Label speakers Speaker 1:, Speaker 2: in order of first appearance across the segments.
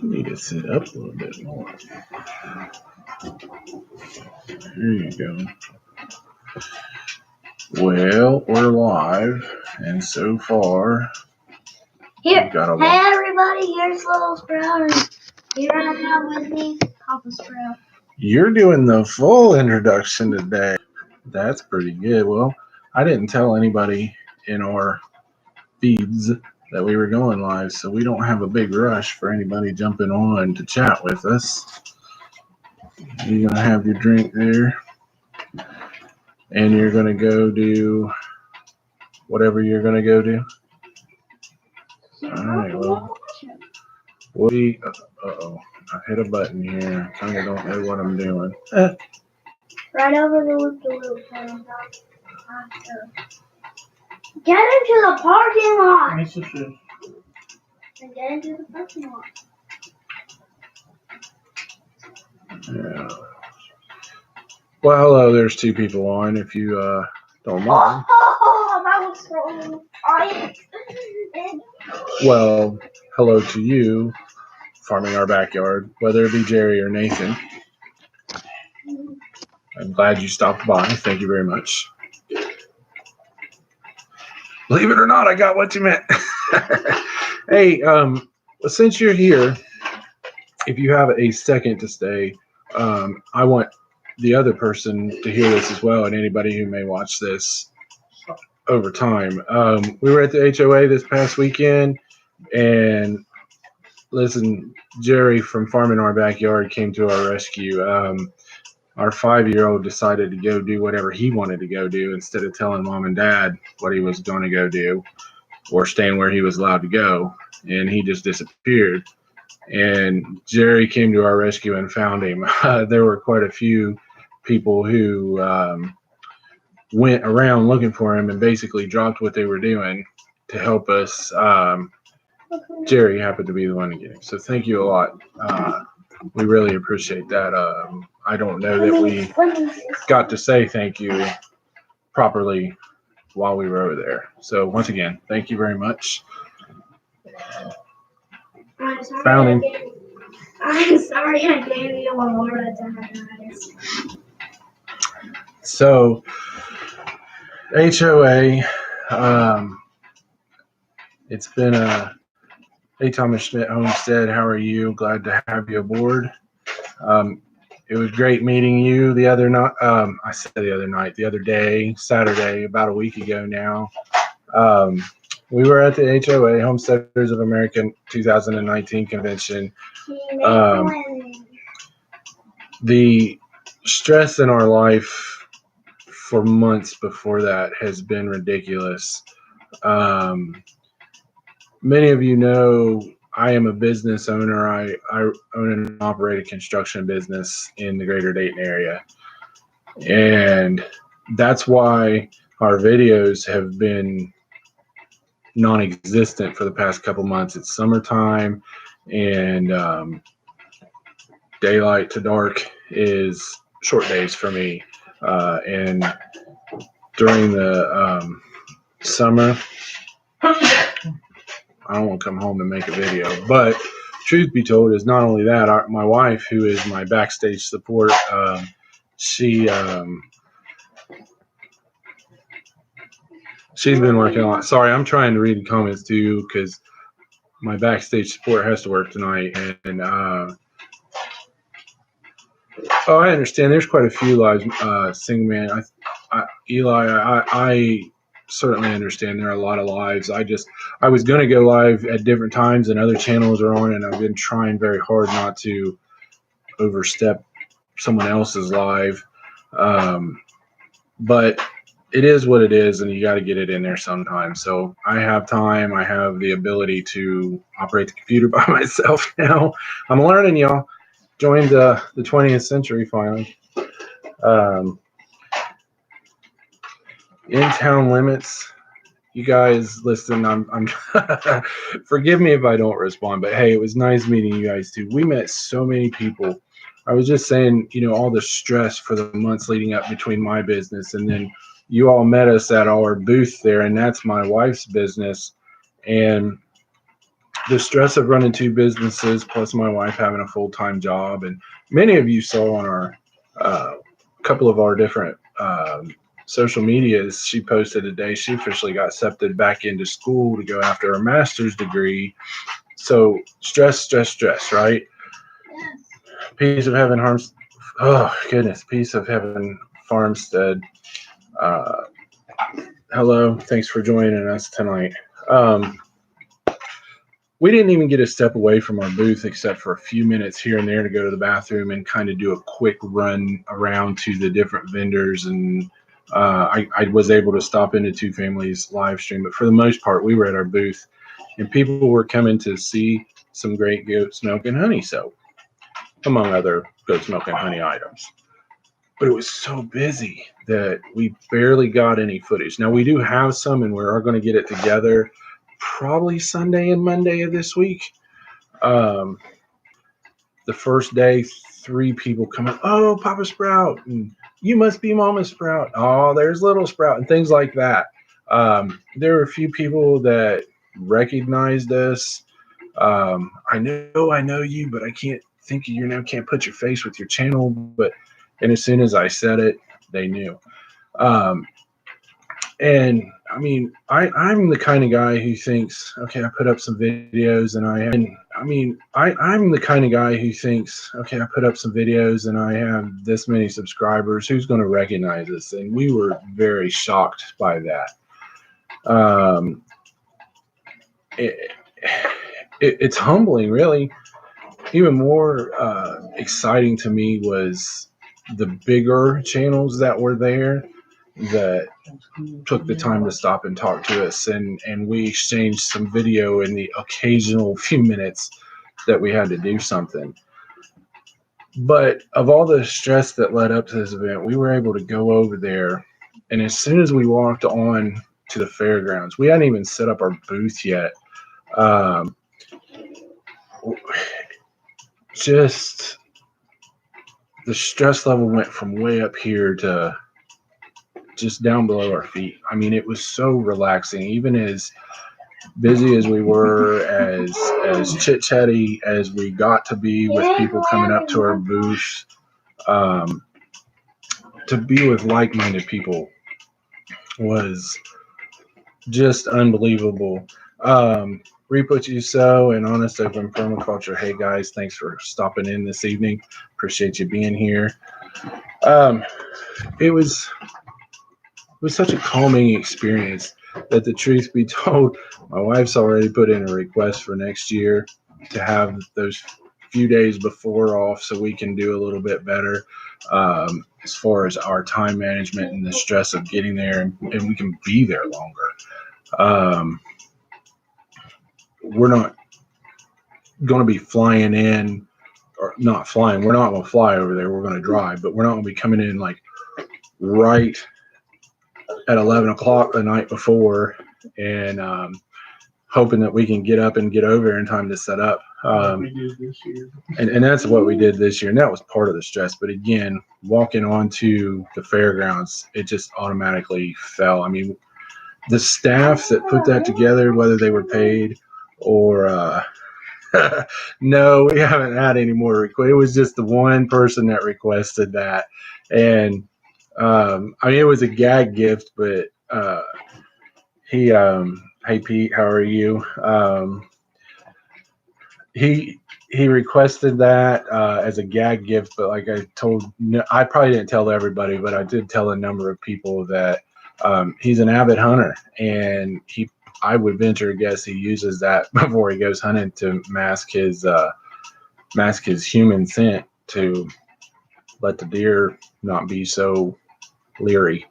Speaker 1: Need to sit up a little bit more. There you go. Well, we're live, and so far,
Speaker 2: hey everybody, here's Little Sprout, and here I have with me Papa Sprout.
Speaker 1: You're doing the full introduction today. That's pretty good. Well, I didn't tell anybody in our feeds that we were going live, so we don't have a big rush for anybody jumping on to chat with us. You're going to have your drink there, and you're going to go do whatever you're going to go do. All right, well, uh-oh, I hit a button here. I kind of don't know what I'm doing.
Speaker 2: Right over the loop-de-loop. Get into the parking lot! And get into the parking lot.
Speaker 1: Yeah. Well, hello, there's two people on, if you don't mind.
Speaker 2: Oh, that was so funny.
Speaker 1: Well, hello to you, farming our backyard, whether it be Jerry or Nathan. I'm glad you stopped by. Thank you very much. Believe it or not, I got what you meant. Hey, since you're here, if you have a second to stay, I want the other person to hear this as well, and anybody who may watch this over time. We were at the HOA this past weekend, and listen, Jerry from Farming Our Backyard came to our rescue. Our 5-year-old decided to go do whatever he wanted to go do instead of telling mom and dad what he was going to go do or staying where he was allowed to go, and he just disappeared. And Jerry came to our rescue and found him. There were quite a few people who went around looking for him and basically dropped what they were doing to help us. Jerry happened to be the one to get him. So thank you a lot. We really appreciate that. I don't know that we got to say thank you properly while we were over there. So once again, thank you very much. Found him.
Speaker 2: I'm sorry I gave you a more attendance.
Speaker 1: So HOA, it's been hey, Thomas Schmidt, Homestead, how are you? Glad to have you aboard. It was great meeting you the other night. I said the other day, Saturday, about a week ago now. We were at the HOA, Homesteaders of America 2019 convention. The stress in our life for months before that has been ridiculous. Many of you know I am a business owner. I own and operate a construction business in the greater Dayton area. And that's why our videos have been non-existent for the past couple months. It's summertime, and daylight to dark is short days for me. And during the summer, I don't want to come home and make a video, but truth be told is not only that, my wife, who is my backstage support, she's been working a lot. Sorry, I'm trying to read the comments too because my backstage support has to work tonight. And oh, I understand. There's quite a few lives. Sing Man, Eli, I certainly understand there are a lot of lives. I was going to go live at different times and other channels are on, and I've been trying very hard not to overstep someone else's live. But it is what it is, and you got to get it in there sometime. So I have time. I have the ability to operate the computer by myself now. I'm learning, y'all. Joined the 20th century finally. In town limits, you guys listen. I'm forgive me if I don't respond, but hey, it was nice meeting you guys too. We met so many people. I was just saying, all the stress for the months leading up between my business, and then you all met us at our booth there, and that's my wife's business. And the stress of running two businesses, plus my wife having a full-time job, and many of you saw on our couple of our different social medias, she posted today she officially got accepted back into school to go after her master's degree. So stress, right?
Speaker 2: Yes.
Speaker 1: Piece of heaven, harms. Oh goodness, piece of heaven, farmstead. Uh, Hello, thanks for joining us tonight. Um, we didn't even get a step away from our booth except for a few minutes here and there to go to the bathroom and kind of do a quick run around to the different vendors. And I was able to stop into Two Families live stream, but for the most part, we were at our booth and people were coming to see some great goat's milk and honey soap, among other goat's milk and honey items. But it was so busy that we barely got any footage. Now, we do have some, and we are going to get it together probably Sunday and Monday of this week. Um, the first day, 3 people come up, oh, Papa Sprout, and you must be Mama Sprout. Oh, there's Little Sprout, and things like that. There were a few people that recognized us. I know you, but I can't think of your name. Can't put your face with your channel. And as soon as I said it, they knew. And I mean, I'm the kind of guy who thinks, okay, I put up some videos and I'm the kind of guy who thinks, okay, I put up some videos and I have this many subscribers. Who's going to recognize us? And we were very shocked by that. It's humbling, really. Even more exciting to me was the bigger channels that were there that took the time to stop and talk to us, and we exchanged some video in the occasional few minutes that we had to do something. But of all the stress that led up to this event, we were able to go over there, and as soon as we walked on to the fairgrounds, we hadn't even set up our booth yet. Just the stress level went from way up here to just down below our feet. I mean, it was so relaxing, even as busy as we were, as chit-chatty as we got to be with people coming up to our booth. To be with like-minded people was just unbelievable. Reap what you sow and Honest Open Permaculture. Hey guys, thanks for stopping in this evening. Appreciate you being here. It was such a calming experience that, the truth be told, my wife's already put in a request for next year to have those few days before off so we can do a little bit better as far as our time management and the stress of getting there, and we can be there longer. We're not going to be flying in, or not flying. We're not going to fly over there. We're going to drive, but we're not going to be coming in like right at 11 o'clock the night before and hoping that we can get up and get over in time to set up. And that's what we did this year. And that was part of the stress. But again, walking onto the fairgrounds, it just automatically fell. I mean, the staff that put that together, whether they were paid or no, we haven't had any more requests. It was just the one person that requested that. And I mean, it was a gag gift, but he, hey Pete, how are you? He requested that as a gag gift, but like I probably didn't tell everybody, but I did tell a number of people that he's an avid hunter, and I would venture a guess he uses that before he goes hunting to mask his human scent to let the deer not be so leery.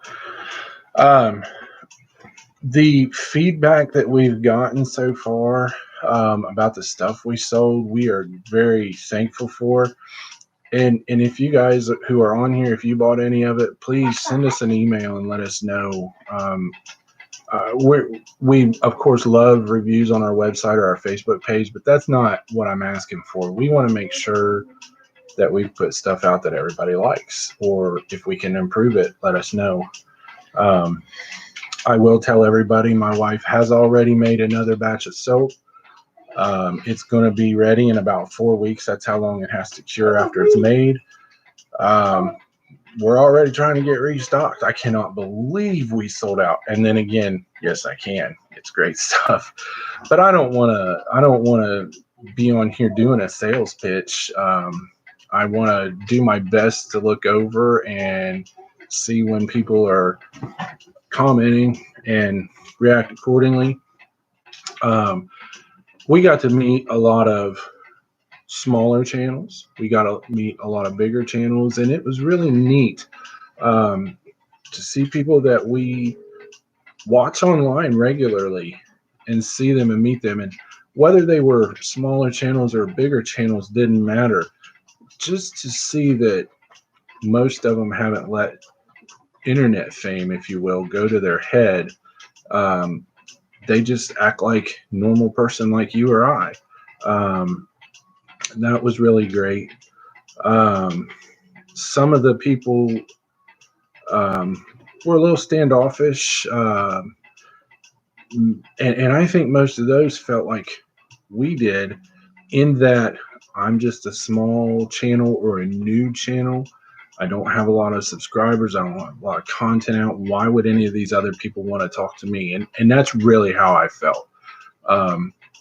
Speaker 1: The feedback that we've gotten so far about the stuff we sold, we are very thankful for. And if you guys who are on here, if you bought any of it, please send us an email and let us know. We of course love reviews on our website or our Facebook page, but that's not what I'm asking for. We want to make sure that we put stuff out that everybody likes, or if we can improve it, let us know. I will tell everybody my wife has already made another batch of soap. It's going to be ready in about 4 weeks. That's how long it has to cure after it's made. We're already trying to get restocked. I cannot believe we sold out. And then again, yes, I can. It's great stuff. But I don't want to be on here doing a sales pitch. I want to do my best to look over and see when people are commenting and react accordingly. We got to meet a lot of smaller channels. We got to meet a lot of bigger channels, and it was really neat to see people that we watch online regularly and see them and meet them. And whether they were smaller channels or bigger channels didn't matter. Just to see that most of them haven't let internet fame, if you will, go to their head. They just act like normal person like you or I. That was really great. Some of the people were a little standoffish, and I think most of those felt like we did, in that I'm just a small channel or a new channel. I don't have a lot of subscribers. I don't have a lot of content out. Why would any of these other people want to talk to me? And that's really how I felt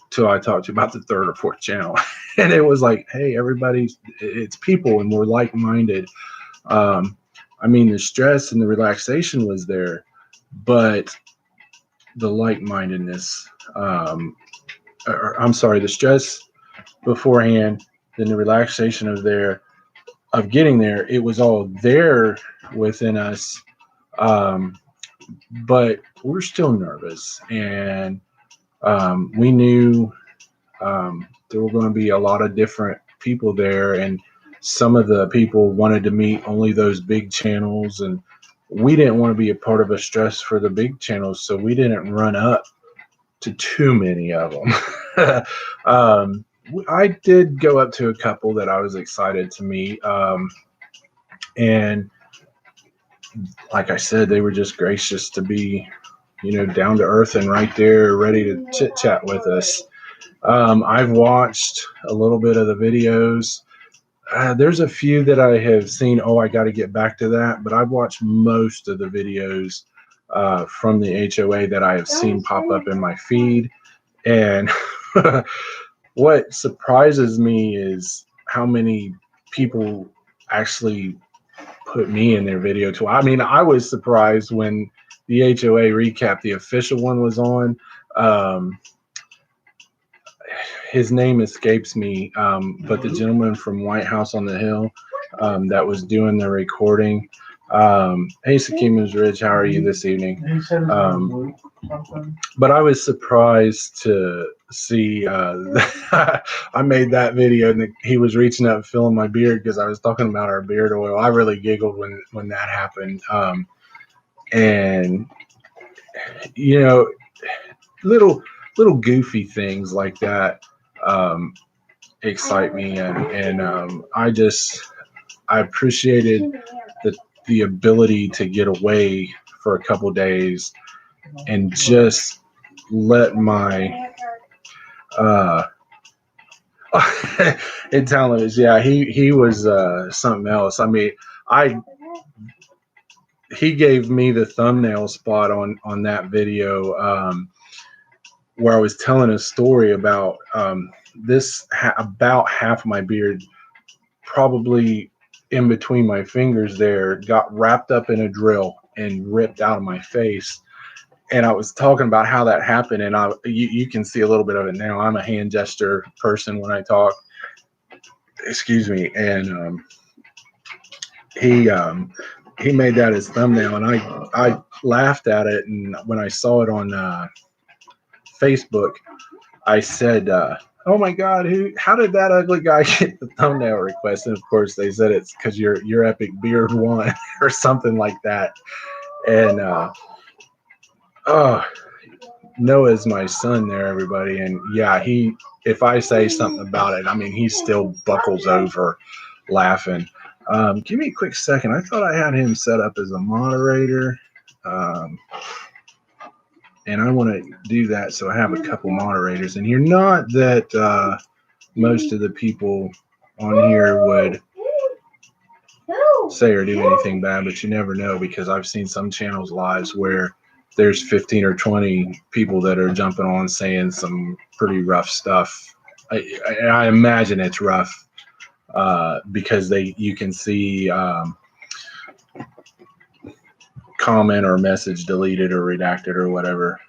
Speaker 1: till I talked to you about the third or fourth channel. And it was like, hey, it's people and we're like-minded. I mean, the stress and the relaxation was there, but the like-mindedness, the stress beforehand, then the relaxation of getting there, it was all there within us. But we're still nervous, and we knew there were going to be a lot of different people there, and some of the people wanted to meet only those big channels, and we didn't want to be a part of a stress for the big channels, so we didn't run up to too many of them. I did go up to a couple that I was excited to meet, and like I said, they were just gracious to be, down to earth and right there ready to chit chat with us. I've watched a little bit of the videos. There's a few that I have seen. Oh, I got to get back to that. But I've watched most of the videos from the HOA that I have seen pop up in my feed. And what surprises me is how many people actually put me in their video too. I mean, I was surprised when the HOA recap, the official one, was on. His name escapes me, but the gentleman from White House on the Hill that was doing the recording. Hey, Sakima's Ridge, how are you this evening? But I was surprised to see I made that video and he was reaching up and filling my beard because I was talking about our beard oil. I really giggled when that happened. And little goofy things like that excite me, and I appreciated the ability to get away for a couple days and just let my Italian, yeah, he was something else. I mean, he gave me the thumbnail spot on that video where I was telling a story about about half my beard, probably in between my fingers there, got wrapped up in a drill and ripped out of my face. And I was talking about how that happened, and you can see a little bit of it now. I'm a hand gesture person when I talk. Excuse me. And he made that his thumbnail, and I laughed at it. And when I saw it on Facebook, I said, "Oh my God, how did that ugly guy get the thumbnail request?" And of course, they said it's because your epic beard won or something like that. And Noah's my son there, everybody, and yeah, if I say something about it, I mean, he still buckles over laughing. Give me a quick second. I thought I had him set up as a moderator. and I want to do that. So I have a couple moderators in here. Not that most of the people on here would say or do anything bad, but you never know, because I've seen some channels lives where there's 15 or 20 people that are jumping on saying some pretty rough stuff. I imagine it's rough because you can see comment or message deleted or redacted or whatever.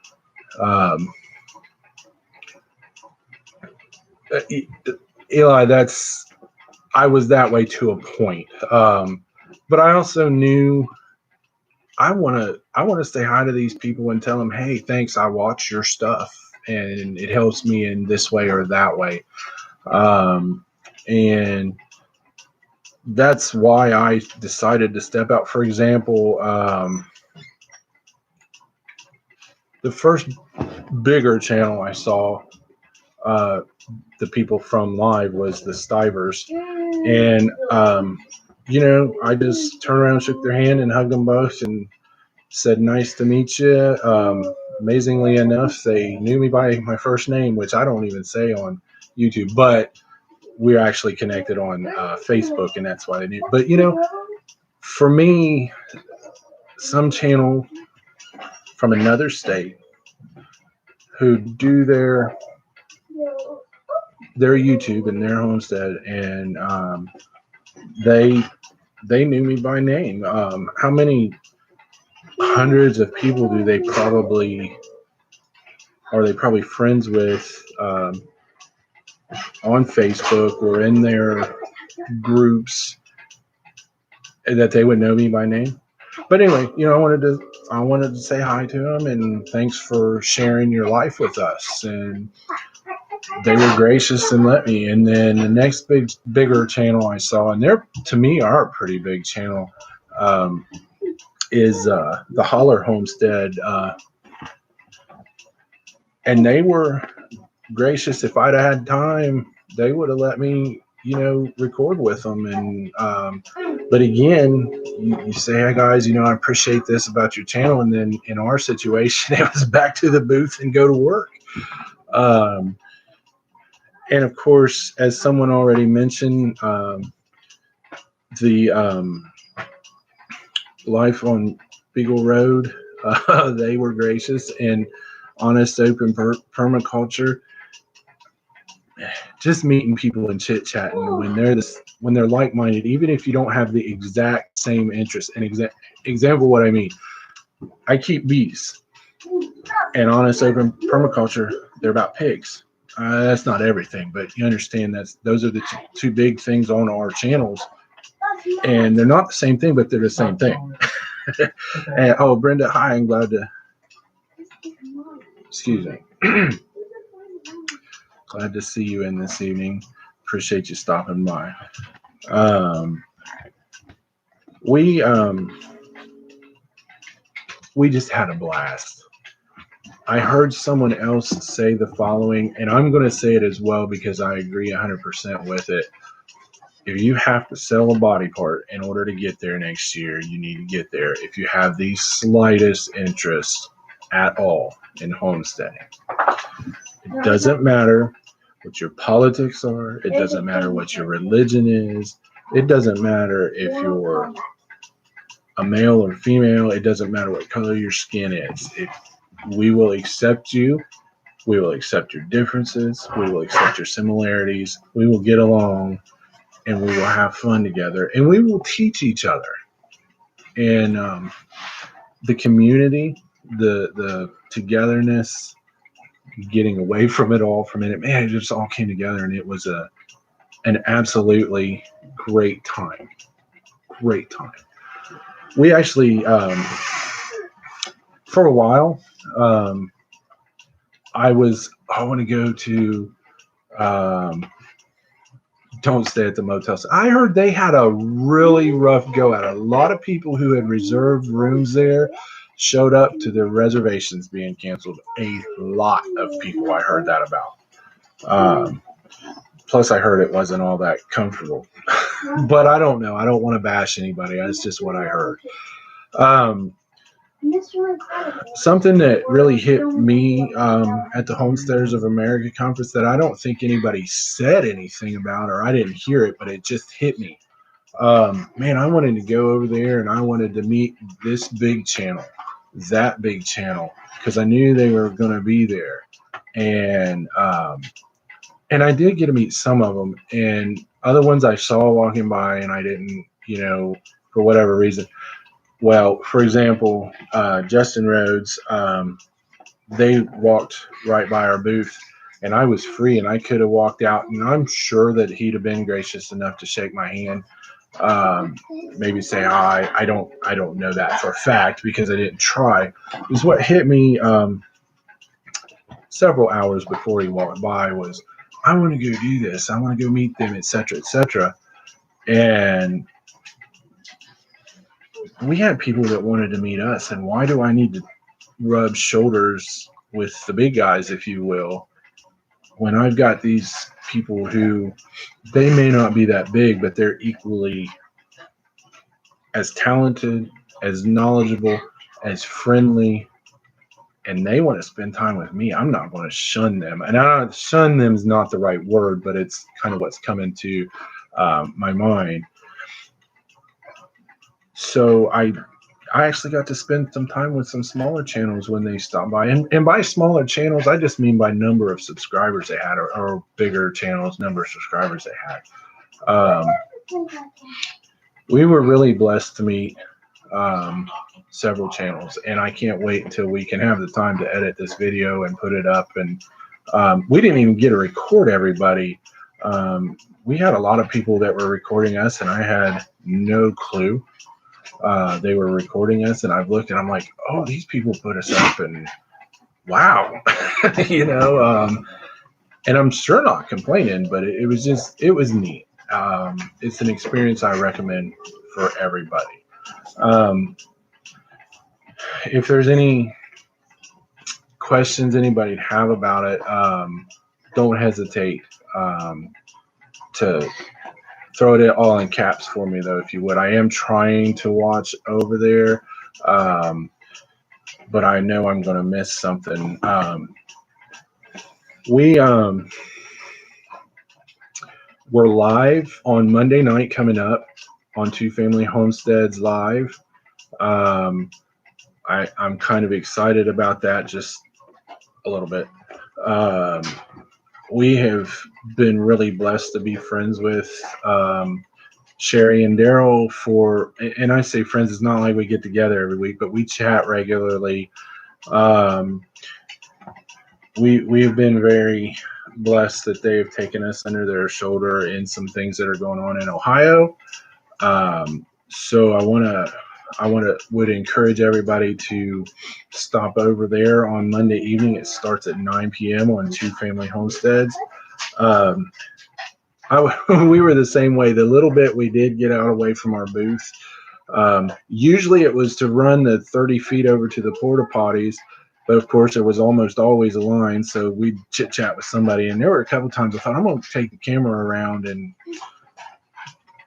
Speaker 1: Eli, I was that way to a point, but I also knew I want to say hi to these people and tell them, hey, thanks, I watch your stuff and it helps me in this way or that way. And that's why I decided to step out. For example, the first bigger channel I saw, the people from live, was the Stivers. And, I just turned around, shook their hand, and hugged them both and said, nice to meet you. Amazingly enough, they knew me by my first name, which I don't even say on YouTube, but we're actually connected on Facebook, and that's why they knew. But, for me, some channel from another state who do their YouTube and their homestead, and they knew me by name. How many hundreds of people are they probably friends with on Facebook or in their groups that they would know me by name? But anyway, I wanted to say hi to them and thanks for sharing your life with us. And they were gracious and let me. And then the next bigger channel I saw, and they're, to me, are a pretty big channel, is the Holler Homestead. And they were gracious. If I'd had time, they would have let me, record with them. And but again, you say, hey guys, I appreciate this about your channel. And then in our situation, it was back to the booth and go to work. And of course, as someone already mentioned, the life on Beagle Road, they were gracious. And Honest Open Permaculture, just meeting people and chit chatting when they're like-minded, even if you don't have the exact same interest. An example what I mean, I keep bees, and Honest Open Permaculture, they're about pigs. That's not everything, but you understand those are the two big things on our channels, and they're not the same thing, but they're the same thing. And, oh, Brenda, hi, I'm glad to. Excuse me. Glad to see you in this evening. Appreciate you stopping by. We just had a blast. I heard someone else say the following, and I'm going to say it as well because I agree 100% with it. If you have to sell a body part in order to get there next year, you need to get there. If you have the slightest interest at all in homesteading, it doesn't matter what your politics are. It doesn't matter what your religion is. It doesn't matter if you're a male or female. It doesn't matter what color your skin is. We will accept you. We will accept your differences. We will accept your similarities. We will get along, and we will have fun together, and we will teach each other. And the community, the togetherness, getting away from it all for a minute, man, it just all came together, and it was an absolutely great time. Great time. We actually, for a while, I want to go to, don't stay at the motels. I heard they had a really rough go at it. A lot of people who had reserved rooms there showed up to their reservations being canceled. A lot of people I heard that about. Plus, I heard it wasn't all that comfortable. But I don't know. I don't want to bash anybody. That's just what I heard. Something that really hit me at the Homesteaders of America conference that I don't think anybody said anything about, or I didn't hear it, but it just hit me. Man, I wanted to go over there and I wanted to meet this big channel, that big channel, because I knew they were going to be there. And I did get to meet some of them, and other ones I saw walking by and I didn't, for whatever reason. Well, for example, Justin Rhodes, they walked right by our booth, and I was free, and I could have walked out, and I'm sure that he'd have been gracious enough to shake my hand, maybe say hi. I don't know that for a fact because I didn't try. It was what hit me several hours before he walked by was, I want to go do this. I want to go meet them, etc., etc. And we had people that wanted to meet us, and why do I need to rub shoulders with the big guys, if you will, when I've got these people who they may not be that big, but they're equally as talented, as knowledgeable, as friendly, and they want to spend time with me. I'm not going to shun them. And shun them is not the right word, but it's kind of what's coming to my mind. So I actually got to spend some time with some smaller channels when they stopped by. And by smaller channels, I just mean by number of subscribers they had, or bigger channels, number of subscribers they had. We were really blessed to meet several channels, and I can't wait until we can have the time to edit this video and put it up. And we didn't even get to record everybody. We had a lot of people that were recording us, and I had no clue they were recording us. And I've looked and I'm like, oh, these people put us up, and wow, and I'm sure not complaining, but it was neat. It's an experience I recommend for everybody. If there's any questions anybody have about it, don't hesitate to throw it all in caps for me, though, if you would. I am trying to watch over there, but I know I'm going to miss something. We're live on Monday night coming up on Two Family Homesteads Live. I'm kind of excited about that, just a little bit. We have been really blessed to be friends with Sherry and Daryl and I say friends, it's not like we get together every week, but we chat regularly. We've been very blessed that they've taken us under their shoulder in some things that are going on in Ohio. So I would encourage everybody to stop over there on Monday evening. It starts at 9 p.m. on Two Family Homesteads. We were the same way. The little bit we did get out away from our booth. Usually it was to run the 30 feet over to the porta potties, but of course there was almost always a line, so we'd chit chat with somebody. And there were a couple times I thought, I'm going to take the camera around, and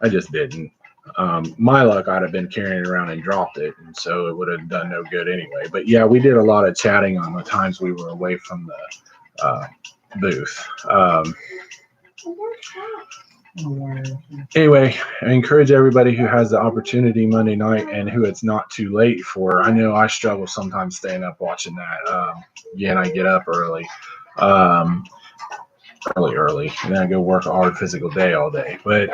Speaker 1: I just didn't. My luck, I'd have been carrying it around and dropped it, and so it would have done no good anyway. But yeah, we did a lot of chatting on the times we were away from the booth. Anyway, I encourage everybody who has the opportunity Monday night and who it's not too late for. I know I struggle sometimes staying up watching that. Again, I get up early, early, and then I go work a hard physical day all day. But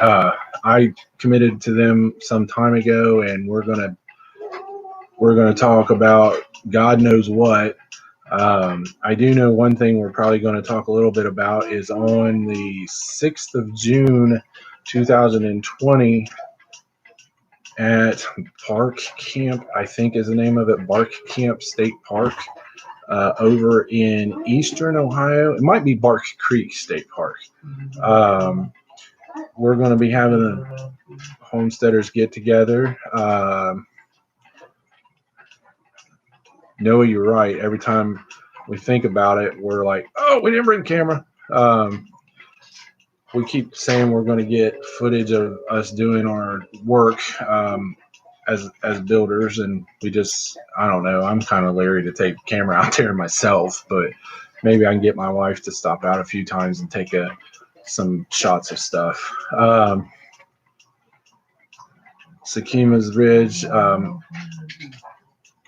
Speaker 1: I committed to them some time ago, and we're gonna talk about God knows what. I do know one thing we're probably going to talk a little bit about is on the 6th of June, 2020 at Bark Camp, I think is the name of it, Bark Camp State Park, over in eastern Ohio. It might be Bark Creek State Park. We're going to be having a homesteaders get together. Noah, you're right. Every time we think about it, we're like, oh, we didn't bring the camera. We keep saying we're going to get footage of us doing our work. as builders, and we just, I don't know, I'm kind of leery to take the camera out there myself, but maybe I can get my wife to stop out a few times and take some shots of stuff. Sakima's Ridge.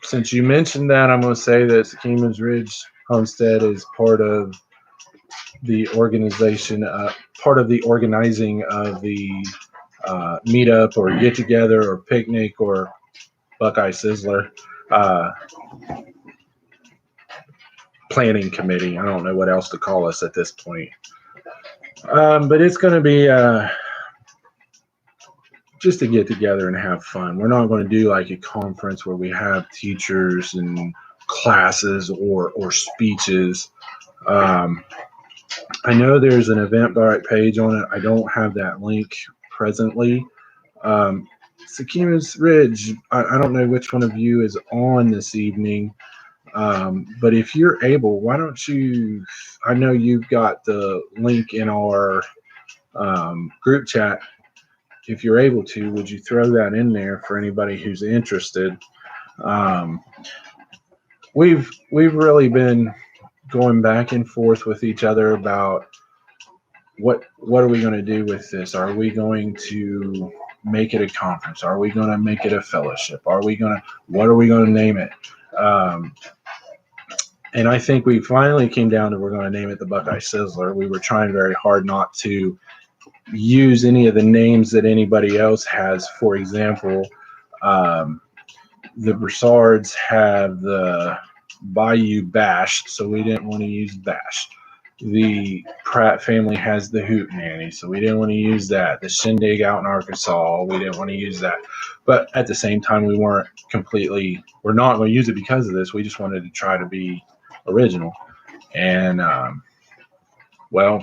Speaker 1: Since you mentioned that, I'm going to say that Sakima's Ridge Homestead is part of the organization, part of the organizing of the meetup or get together or picnic or Buckeye Sizzler planning committee. I don't know what else to call us at this point. But it's going to be just to get together and have fun. We're not going to do like a conference where we have teachers and classes or speeches. I know there's an Eventbrite page on it. I don't have that link presently. Sakima's Ridge, I don't know which one of you is on this evening, but if you're able, why don't you, I know you've got the link in our group chat. If you're able to, would you throw that in there for anybody who's interested? We've really been going back and forth with each other about what are we going to do with this? Are we going to make it a conference? Are we going to make it a fellowship? What are we going to name it? And I think we finally came down to we're going to name it the Buckeye Sizzler. We were trying very hard not to use any of the names that anybody else has. For example, the Broussards have the Bayou Bash, so we didn't want to use Bash. The Pratt family has the Hoot Nanny, so we didn't want to use that. The Shindig out in Arkansas, we didn't want to use that. But at the same time, we're not going to use it because of this. We just wanted to try to be original. And, well,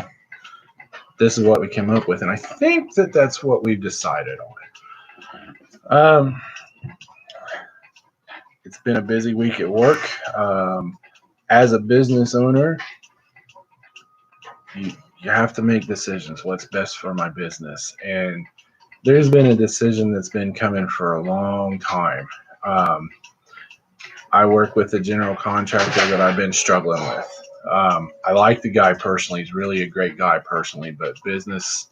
Speaker 1: this is what we came up with. And I think that that's what we've decided on. It's been a busy week at work. As a business owner, you have to make decisions. What's best for my business? And there's been a decision that's been coming for a long time. I work with a general contractor that I've been struggling with. I like the guy personally. He's really a great guy personally, but business,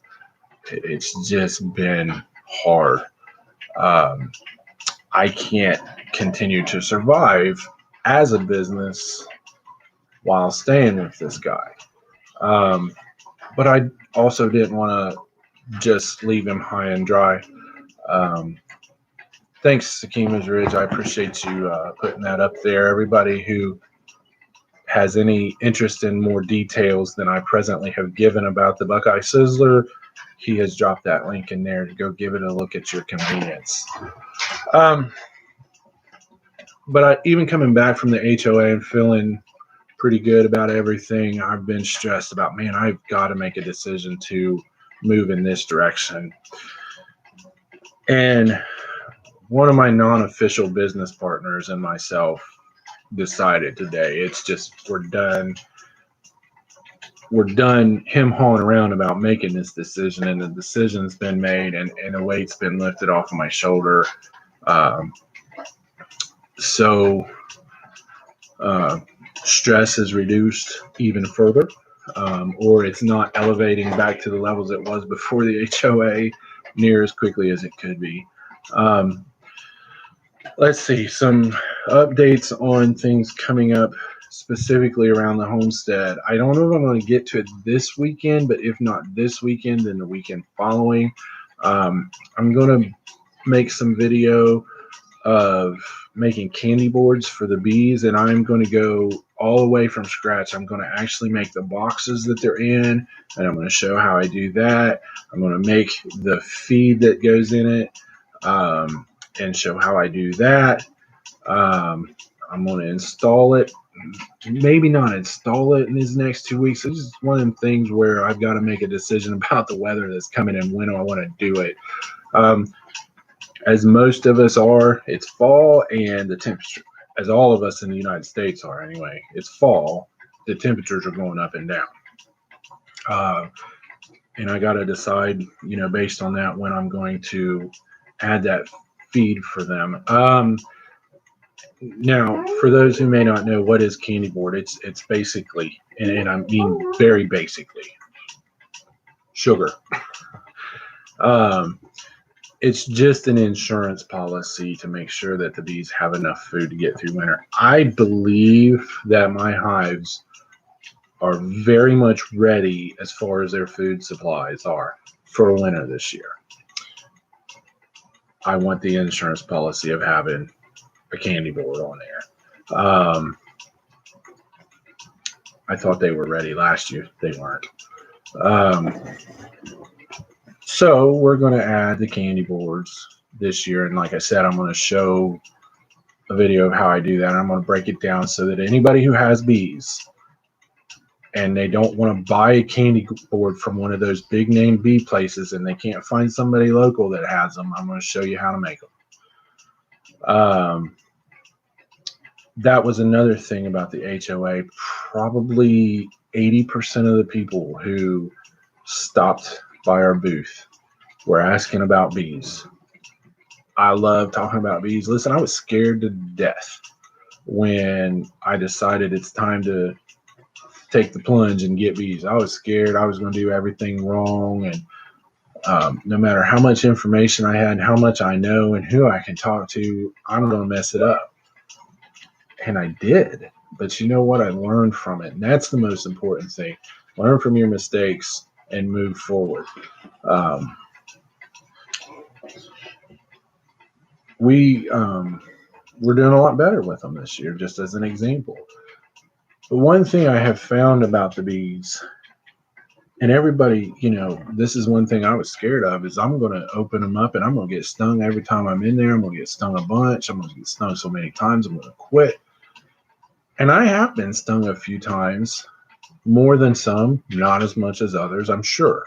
Speaker 1: it's just been hard. I can't continue to survive as a business while staying with this guy. But I also didn't want to just leave him high and dry. Thanks, Sakima's Ridge. I appreciate you putting that up there. Everybody who has any interest in more details than I presently have given about the Buckeye Sizzler, he has dropped that link in there to go give it a look at your convenience. But even coming back from the HOA and feeling pretty good about everything, I've been stressed about, man, I've got to make a decision to move in this direction. And one of my non-official business partners and myself decided today, it's just, we're done him hauling around about making this decision, and the decision's been made, and a weight's been lifted off of my shoulder. So stress is reduced even further, or it's not elevating back to the levels it was before the HOA near as quickly as it could be. Let's see, some updates on things coming up specifically around the homestead. I don't know if I'm going to get to it this weekend, but if not this weekend, then the weekend following. I'm going to make some video of making candy boards for the bees, and I'm going to go all the way from scratch. I'm going to actually make the boxes that they're in, and I'm going to show how I do that. I'm going to make the feed that goes in it, and show how I do that. I'm going to install it. Maybe not install it in these next 2 weeks. It's just one of them things where I've got to make a decision about the weather that's coming and when I want to do it. As most of us are, it's fall, and the temperature, as all of us in the United States are anyway, it's fall. The temperatures are going up and down. And I got to decide, based on that, when I'm going to add that feed for them. Now, for those who may not know, what is candy board? It's basically, and I mean very basically, sugar. Um, it's just an insurance policy to make sure that the bees have enough food to get through winter. I believe that my hives are very much ready as far as their food supplies are for winter this year. I want the insurance policy of having a candy board on there. I thought they were ready last year. They weren't. So we're going to add the candy boards this year. And like I said, I'm going to show a video of how I do that. I'm going to break it down so that anybody who has bees and they don't want to buy a candy board from one of those big name bee places and they can't find somebody local that has them, I'm going to show you how to make them. That was another thing about the HOA. Probably 80% of the people who stopped by our booth were asking about bees. I love talking about bees. Listen, I was scared to death when I decided it's time to take the plunge and get bees. I was scared I was going to do everything wrong, and no matter how much information I had and how much I know and who I can talk to, I'm going to mess it up. And I did. But you know what? I learned from it. And that's the most important thing. Learn from your mistakes and move forward. We're doing a lot better with them this year, just as an example. But one thing I have found about the bees, and everybody, this is one thing I was scared of, is I'm going to open them up and I'm going to get stung every time I'm in there. I'm going to get stung a bunch. I'm going to get stung so many times I'm going to quit. And I have been stung a few times, more than some, not as much as others, I'm sure.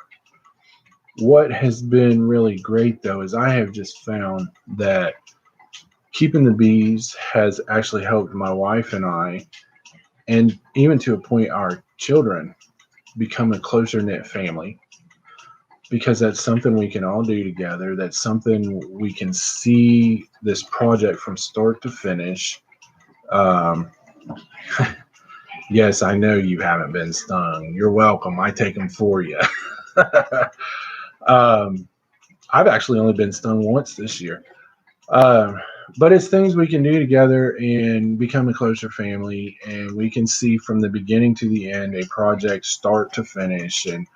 Speaker 1: What has been really great, though, is I have just found that keeping the bees has actually helped my wife and I, and even to a point our children, become a closer knit family, because that's something we can all do together. That's something we can see this project from start to finish. Yes, I know you haven't been stung. You're welcome. I take them for you. I've actually only been stung once this year. But it's things we can do together and become a closer family, and we can see from the beginning to the end a project start to finish, and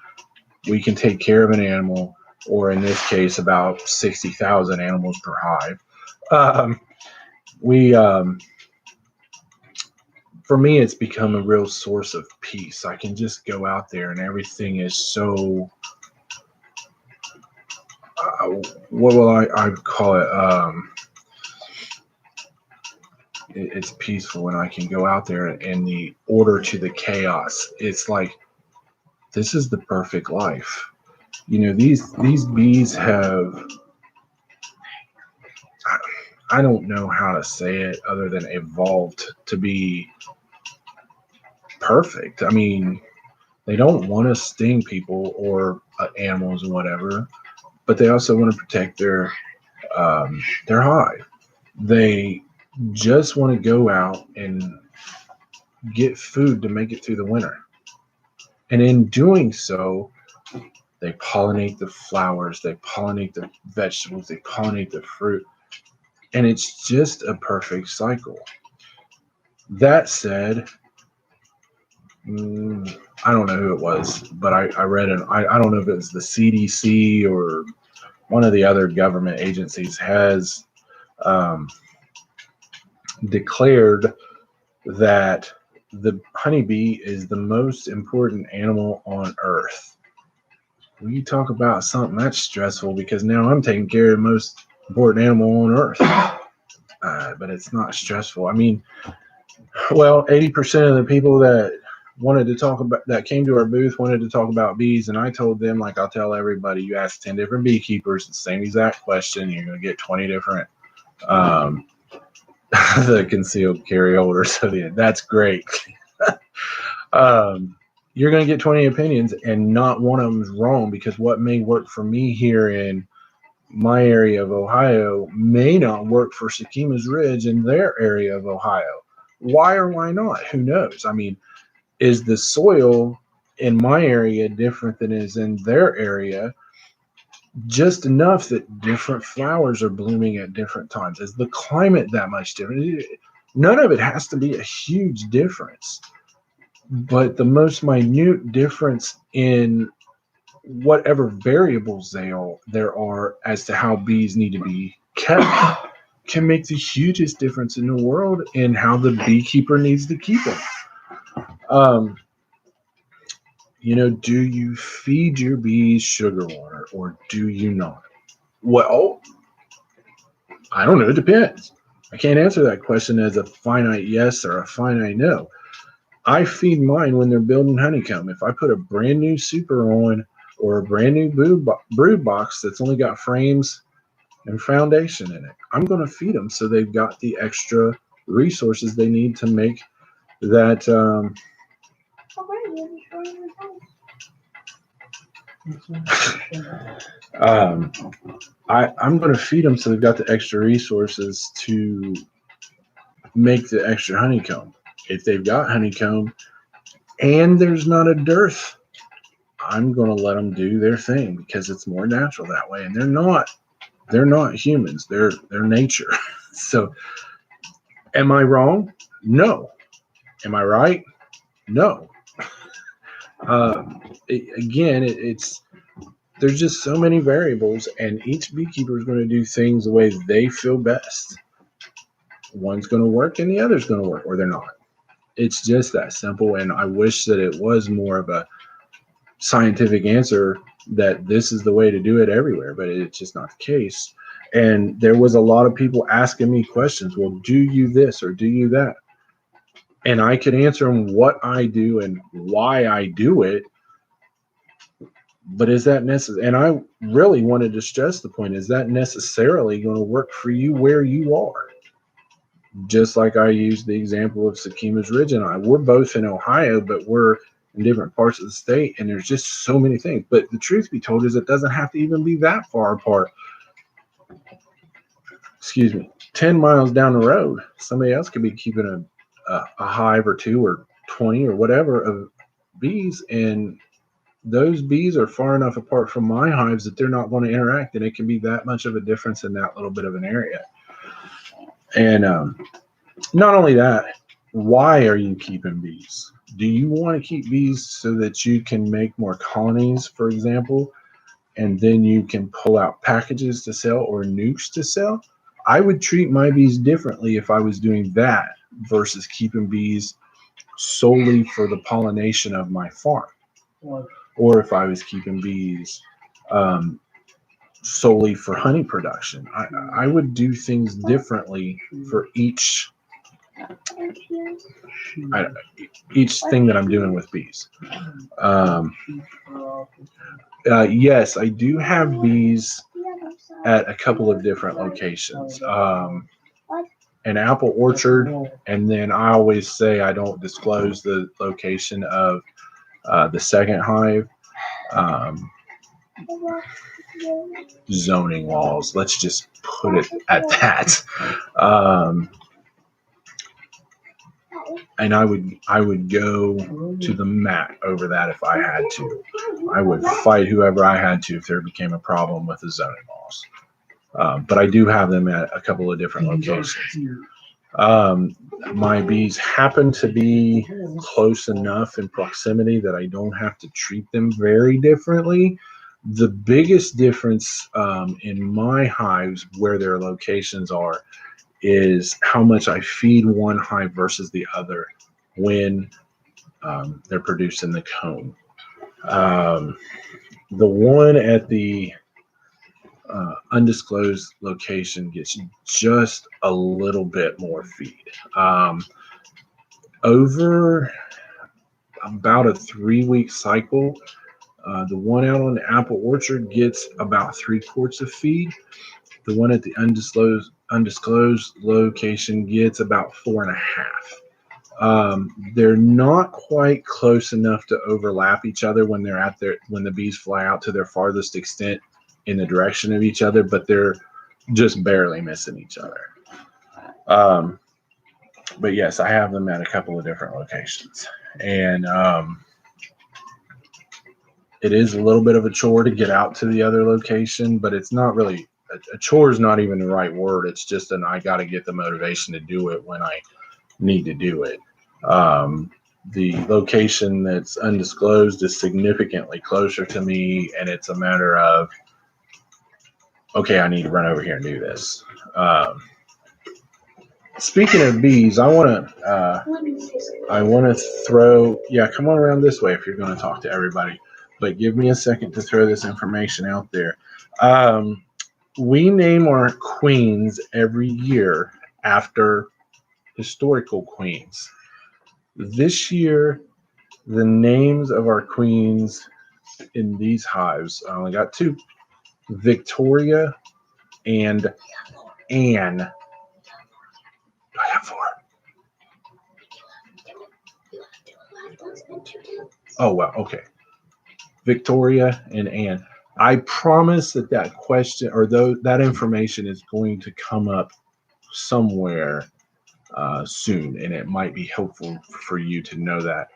Speaker 1: we can take care of an animal, or in this case, about 60,000 animals per hive. For me, it's become a real source of peace. I can just go out there and everything is so, what will I call it? It's peaceful when I can go out there and the order to the chaos. It's like, this is the perfect life. These bees have, I don't know how to say it other than evolved to be perfect. I mean, they don't want to sting people or animals or whatever, but they also want to protect their hive. They just want to go out and get food to make it through the winter. And in doing so, they pollinate the flowers, they pollinate the vegetables, they pollinate the fruit. And it's just a perfect cycle. That said, I don't know who it was, but I read it. I don't know if it was the CDC or one of the other government agencies has declared that the honeybee is the most important animal on Earth. We talk about something that's stressful, because now I'm taking care of the most important animal on Earth. But it's not stressful. I mean, well, 80% of the people that came to our booth wanted to talk about bees, and I told them, like I'll tell everybody, you ask 10 different beekeepers the same exact question, you're going to get 20 different the concealed carry holders. So that's great. You're going to get 20 opinions, and not one of them is wrong, because what may work for me here in my area of Ohio may not work for Sekima's Ridge in their area of Ohio. Why or why not? Who knows? I mean, is the soil in my area different than is in their area? Just enough that different flowers are blooming at different times. Is the climate that much different? None of it has to be a huge difference, but the most minute difference in whatever variables there are as to how bees need to be kept can make the hugest difference in the world in how the beekeeper needs to keep them. Um, do you feed your bees sugar water or do you not? Well, I don't know. It depends. I can't answer that question as a finite yes or a finite no. I feed mine when they're building honeycomb. If I put a brand new super on or a brand new brood box that's only got frames and foundation in it, I'm going to feed them so they've got the extra resources they need to make that. Um, I'm going to feed them so they've got the extra resources to make the extra honeycomb. If they've got honeycomb and there's not a dearth, I'm going to let them do their thing because it's more natural that way. And they're not humans. They're nature. So am I wrong? No. Am I right? No. It's there's just so many variables, and each beekeeper is going to do things the way they feel best. One's going to work, and the other's going to work, or they're not. It's just that simple. And I wish that it was more of a scientific answer that this is the way to do it everywhere, but it's just not the case. And there was a lot of people asking me questions. Well, do you this or do you that? And I could answer them what I do and why I do it. But is that necessary? And I really wanted to stress the point, is that necessarily going to work for you where you are? Just like I used the example of Sekima's Ridge and I. We're both in Ohio, but we're in different parts of the state, and there's just so many things. But the truth be told is it doesn't have to even be that far apart. 10 miles down the road, somebody else could be keeping a hive or two or 20 or whatever of bees, and those bees are far enough apart from my hives that they're not going to interact, and it can be that much of a difference in that little bit of an area. And not only that, why are you keeping bees? Do you want to keep bees so that you can make more colonies, for example, and then you can pull out packages to sell or nukes to sell? I would treat my bees differently if I was doing that versus keeping bees solely for the pollination of my farm, or if I was keeping bees solely for honey production. I would do things differently for each thing that I'm doing with bees. Yes, I do have bees at a couple of different locations. An apple orchard, and then I always say I don't disclose the location of the second hive. Zoning laws. Let's just put it at that. And I would go to the mat over that if I had to. I would fight whoever I had to if there became a problem with the zoning laws. But I do have them at a couple of different locations. My bees happen to be close enough in proximity that I don't have to treat them very differently. The biggest difference in my hives where their locations are is how much I feed one hive versus the other when they're producing the comb. The one at the undisclosed location gets just a little bit more feed. Over about a 3-week cycle, the one out on the apple orchard gets about 3 quarts of feed. The one at the undisclosed location gets about 4.5. They're not quite close enough to overlap each other when they're when the bees fly out to their farthest extent in the direction of each other, but they're just barely missing each other. But yes, I have them at a couple of different locations, and it is a little bit of a chore to get out to the other location, but it's not really a chore is not even the right word. It's just I got to get the motivation to do it when I need to do it. The location that's undisclosed is significantly closer to me, and it's a matter of, okay, I need to run over here and do this. Speaking of bees, I want to throw, yeah, come on around this way if you're going to talk to everybody, but give me a second to throw this information out there. We name our queens every year after historical queens. This year, the names of our queens in these hives, I only got two, Victoria and Anne. I have four. Oh, wow. Okay. Victoria and Anne. I promise that question or that information is going to come up somewhere soon, and it might be helpful for you to know that.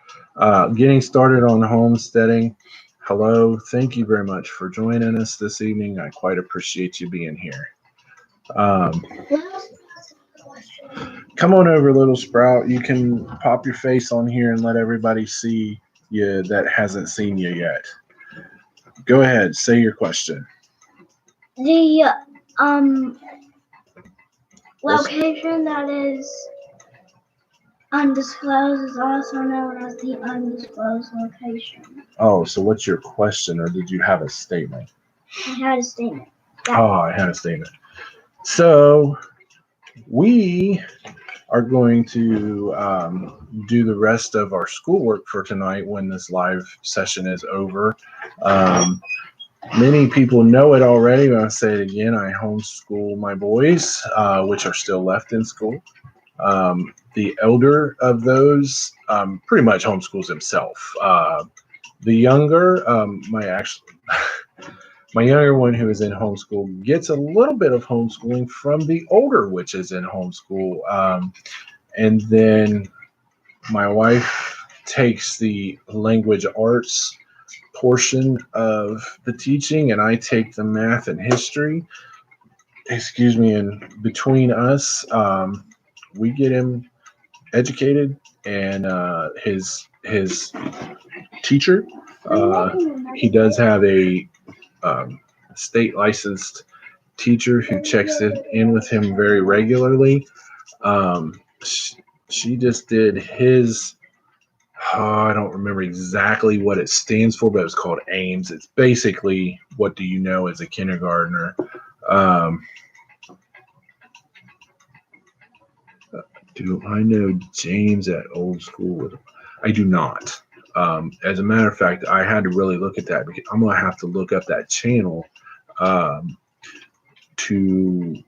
Speaker 1: Getting started on homesteading. Hello. Thank you very much for joining us this evening. I quite appreciate you being here. Come on over, Little Sprout. You can pop your face on here and let everybody see you that hasn't seen you yet. Go ahead, say your question.
Speaker 2: The location that is undisclosed is also known as the undisclosed location.
Speaker 1: Oh, so what's your question, or did you have a statement?
Speaker 2: I had a statement.
Speaker 1: I had a statement. So we are going to do the rest of our schoolwork for tonight when this live session is over. Many people know it already, but I'll say it again. I homeschool my boys, which are still left in school. The elder of those pretty much homeschools himself. The younger, my younger one who is in homeschool gets a little bit of homeschooling from the older which is in homeschool. And then my wife takes the language arts portion of the teaching, and I take the math and history. Excuse me. And between us, we get him educated, and his teacher, he does have a state licensed teacher who checks it in with him very regularly. She just did his, I don't remember exactly what it stands for, but it's called AIMS. It's basically, what do you know as a kindergartner? Do I know James at old school? I do not. As a matter of fact, I had to really look at that because I'm going to have to look up that channel to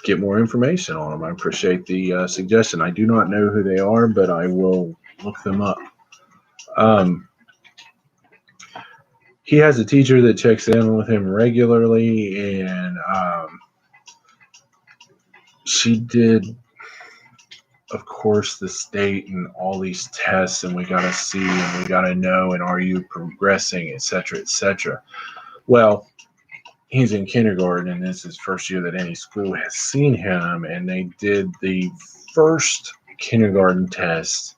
Speaker 1: get more information on them. I appreciate the suggestion. I do not know who they are, but I will look them up. He has a teacher that checks in with him regularly, and she did, of course, the state and all these tests, and we got to see and we got to know, and are you progressing, et cetera, et cetera. Well, he's in kindergarten, and this is first year that any school has seen him, and they did the first kindergarten test,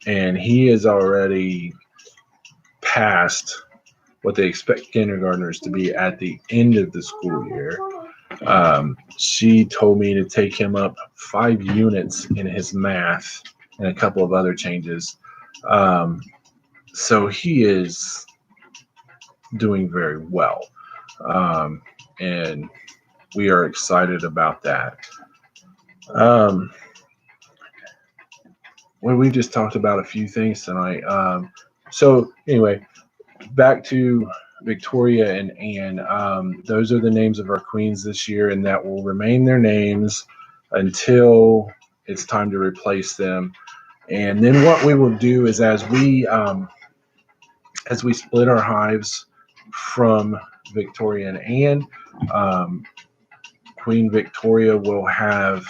Speaker 1: and he is already past what they expect kindergartners to be at the end of the school year. She told me to take him up 5 units in his math and a couple of other changes. So he is doing very well. And we are excited about that. Well, we just talked about a few things tonight. So anyway, back to Victoria and Anne. Those are the names of our queens this year, and that will remain their names until it's time to replace them. And then what we will do is as we split our hives from Victoria and Anne. Queen Victoria will have,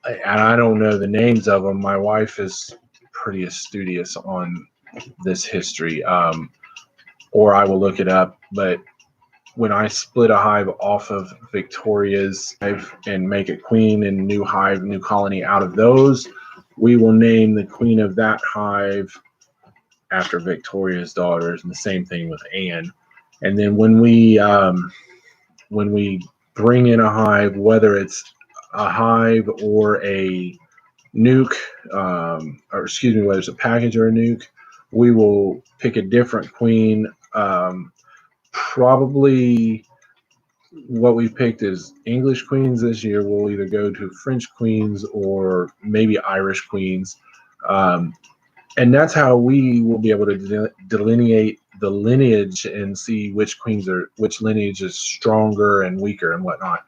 Speaker 1: and I don't know the names of them. My wife is pretty studious on this history, or I will look it up. But when I split a hive off of Victoria's hive and make a queen and new hive, new colony out of those, we will name the queen of that hive after Victoria's daughters, and the same thing with Anne. And then when we bring in a hive, whether it's a hive or a nuke, or excuse me, whether it's a package or a nuke, we will pick a different queen. Probably what we picked is English queens this year. We'll either go to French queens or maybe Irish queens. And that's how we will be able to delineate the lineage and see which lineage is stronger and weaker and whatnot.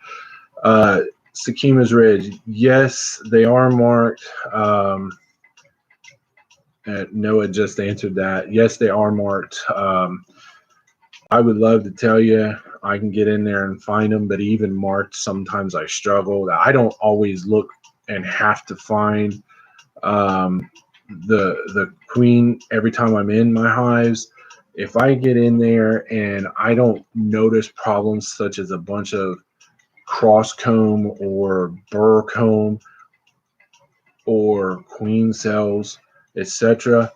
Speaker 1: Sakima's Ridge, yes, they are marked. Noah just answered that. Yes, they are marked. I would love to tell you I can get in there and find them, but even marked, sometimes I struggle. I don't always look and have to find the queen every time I'm in my hives. If I get in there and I don't notice problems such as a bunch of cross comb or burr comb or queen cells, etc.,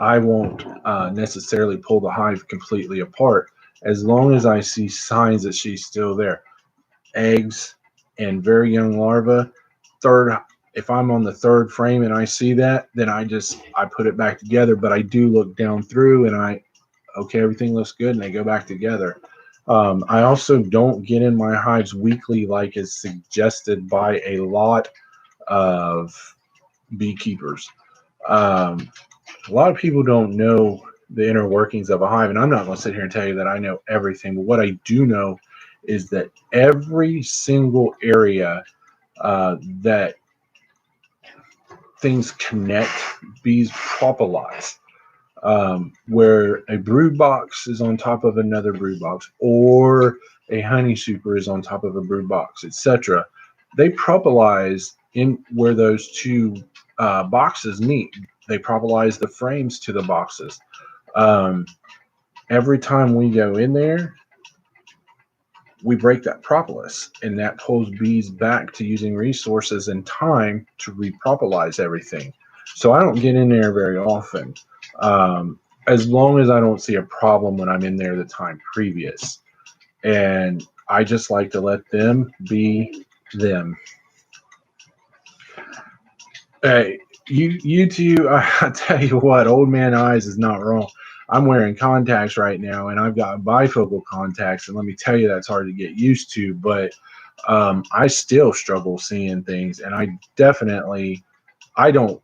Speaker 1: I won't necessarily pull the hive completely apart as long as I see signs that she's still there. Eggs and very young larvae. If I'm on the third frame and I see that, then I put it back together. But I do look down through and okay, everything looks good, and they go back together. I also don't get in my hives weekly like is suggested by a lot of beekeepers. A lot of people don't know the inner workings of a hive, and I'm not going to sit here and tell you that I know everything, but what I do know is that every single area that things connect, bees propolize. Where a brood box is on top of another brood box, or a honey super is on top of a brood box, etc. They propolize in where those two boxes meet. They propolize the frames to the boxes. Every time we go in there, we break that propolis, and that pulls bees back to using resources and time to repropolize everything. So I don't get in there very often, as long as I don't see a problem when I'm in there the time previous. And I just like to let them be them. Hey, you two, I tell you what, old man eyes is not wrong. I'm wearing contacts right now, and I've got bifocal contacts, and let me tell you, that's hard to get used to. But I still struggle seeing things, and I don't.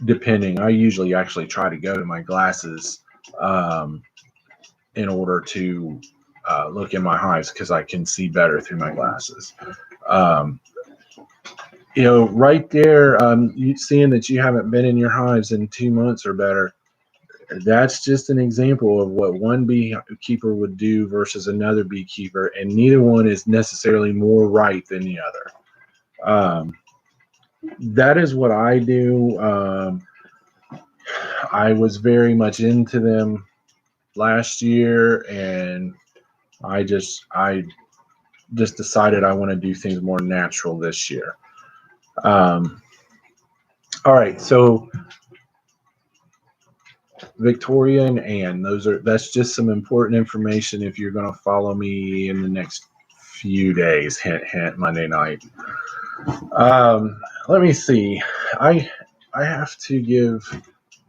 Speaker 1: Depending, I usually actually try to go to my glasses in order to look in my hives because I can see better through my glasses. Right there, you seeing that you haven't been in your hives in 2 months or better. That's just an example of what one beekeeper would do versus another beekeeper, and neither one is necessarily more right than the other. That is what I do. I was very much into them last year, and I just decided I want to do things more natural this year. All right, so Victoria and Anne, that's just some important information if you're going to follow me in the next few days. Hint, hint. Monday night. Let me see. I have to give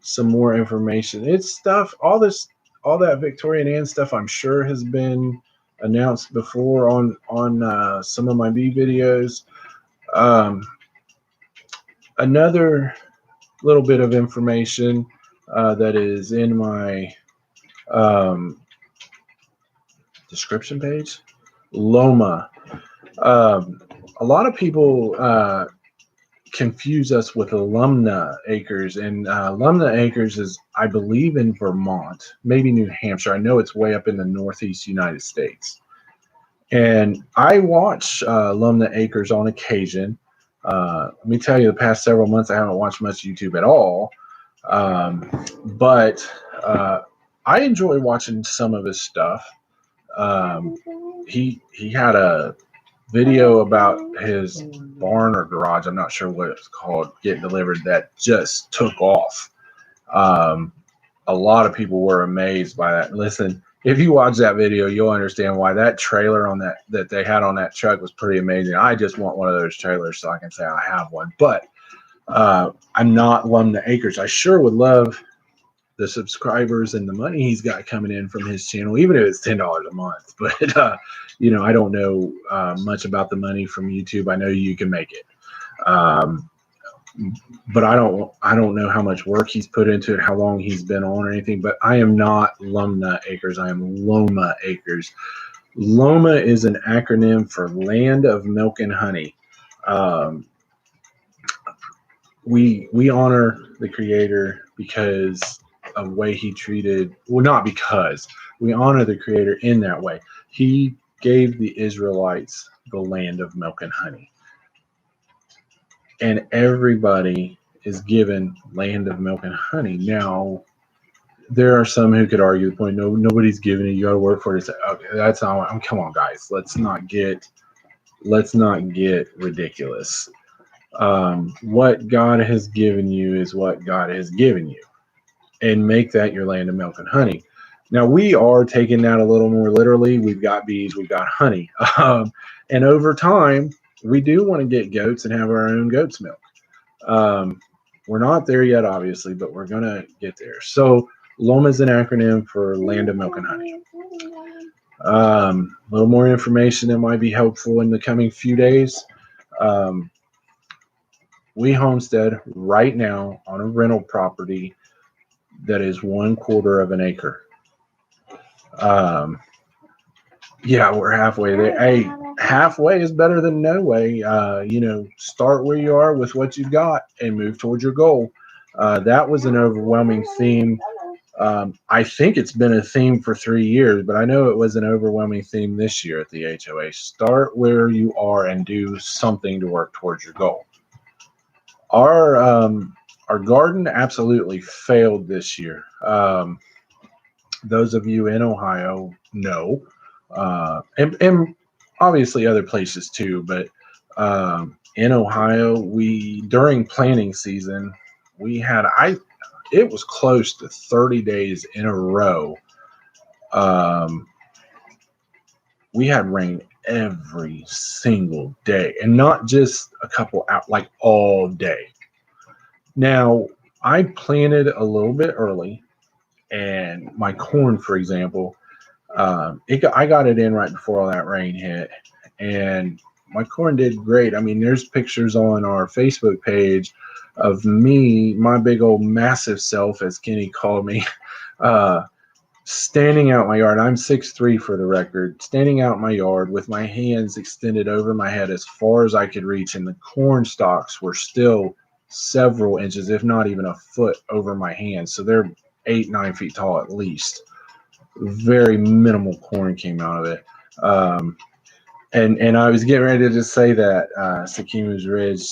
Speaker 1: some more information. It's stuff. All that Victoria and Anne stuff, I'm sure has been announced before on some of my bee videos. Another little bit of information that is in my description page. Loma. A lot of people confuse us with Alumna Acres, and Alumna Acres is, I believe, in Vermont, maybe New Hampshire. I know it's way up in the Northeast United States. And I watch Alumna Acres on occasion. Let me tell you, the past several months I haven't watched much YouTube at all, but I enjoy watching some of his stuff. He had a video about his barn or garage, I'm not sure what it's called, getting delivered, that just took off. A lot of people were amazed by that. Listen, if you watch that video, you'll understand why that trailer on that they had on that truck was pretty amazing. I just want one of those trailers so I can say I have one. But I'm not Alumna Acres. I sure would love the subscribers and the money he's got coming in from his channel, even if it's $10 a month. But I don't know much about the money from YouTube. I know you can make it, but I don't know how much work he's put into it, how long he's been on or anything. But I am not Lumna Acres. I am Loma Acres. Loma is an acronym for Land of Milk and Honey. We honor the Creator because of the way he treated, well, not because, we honor the Creator in that way. He gave the Israelites the land of milk and honey. And everybody is given land of milk and honey. Now, there are some who could argue the point, no, nobody's giving it, you got to work for it. Okay, that's not, come on, guys. Let's not get ridiculous. What God has given you is what God has given you. And make that your land of milk and honey. Now, we are taking that a little more literally. We've got bees, we've got honey. And over time, we do want to get goats and have our own goat's milk. We're not there yet, obviously, but we're going to get there. So LOMA is an acronym for Land of Milk and Honey. A little more information that might be helpful in the coming few days. We homestead right now on a rental property that is 1/4 of an acre. Yeah, we're halfway there. Hey, halfway is better than no way. Start where you are with what you've got and move towards your goal. That was an overwhelming theme. I think it's been a theme for 3 years, but I know it was an overwhelming theme this year at the HOA. Start where you are and do something to work towards your goal. Our garden absolutely failed this year. Those of you in Ohio know, and obviously other places too, but in Ohio, during planting season, it was close to 30 days in a row. We had rain every single day, and not just a couple out, like all day. Now, I planted a little bit early, and my corn, for example, I got it in right before all that rain hit, and my corn did great. I mean, there's pictures on our Facebook page of me, my big old massive self, as Kenny called me, standing out my yard. I'm 6'3" for the record, standing out my yard with my hands extended over my head as far as I could reach, and the corn stalks were still several inches, if not even a foot, over my hands. So they're 8-9 feet tall at least. Very minimal corn came out of it. And I was getting ready to just say that Sakima's Ridge,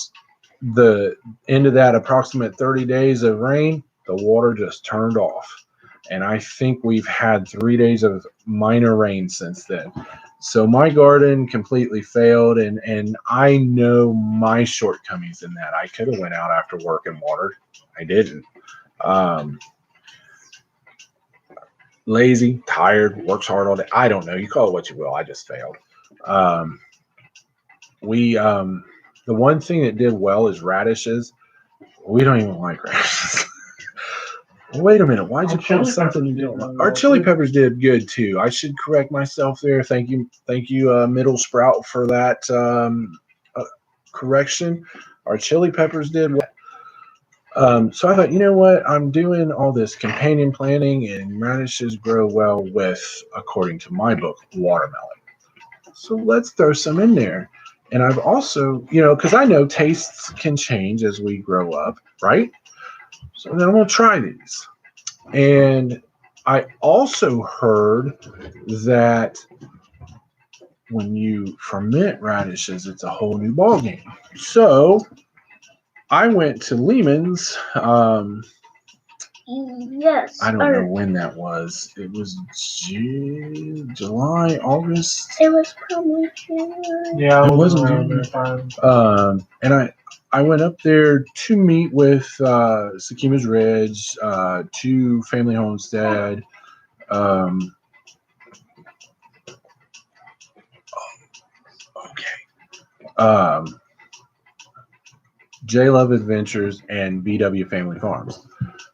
Speaker 1: the end of that approximate 30 days of rain, the water just turned off. And I think we've had 3 days of minor rain since then. So my garden completely failed, and I know my shortcomings in that. I could have went out after work and watered. I didn't. Lazy, tired, works hard all day. I don't know. You call it what you will. I just failed. The one thing that did well is radishes. We don't even like radishes. Wait a minute. Why'd you put something you don't like? Our chili peppers did good too. I should correct myself there. Thank you, Middle Sprout, for that correction. Our chili peppers did well. So I thought, you know what? I'm doing all this companion planting, and radishes grow well with, according to my book, watermelon. So let's throw some in there. And I've also, you know, because I know tastes can change as we grow up, right? So then I'm going to try these. And I also heard that when you ferment radishes, it's a whole new ballgame. So I went to Lehman's.
Speaker 2: Yes.
Speaker 1: I don't know when that was. It was July, August.
Speaker 2: It was probably January.
Speaker 3: Yeah,
Speaker 1: It
Speaker 3: it
Speaker 1: wasn't
Speaker 3: around
Speaker 1: January.
Speaker 3: that time.
Speaker 1: And I went up there to meet with Sakima's Ridge, to Family Homestead. J Love Adventures and BW Family Farms.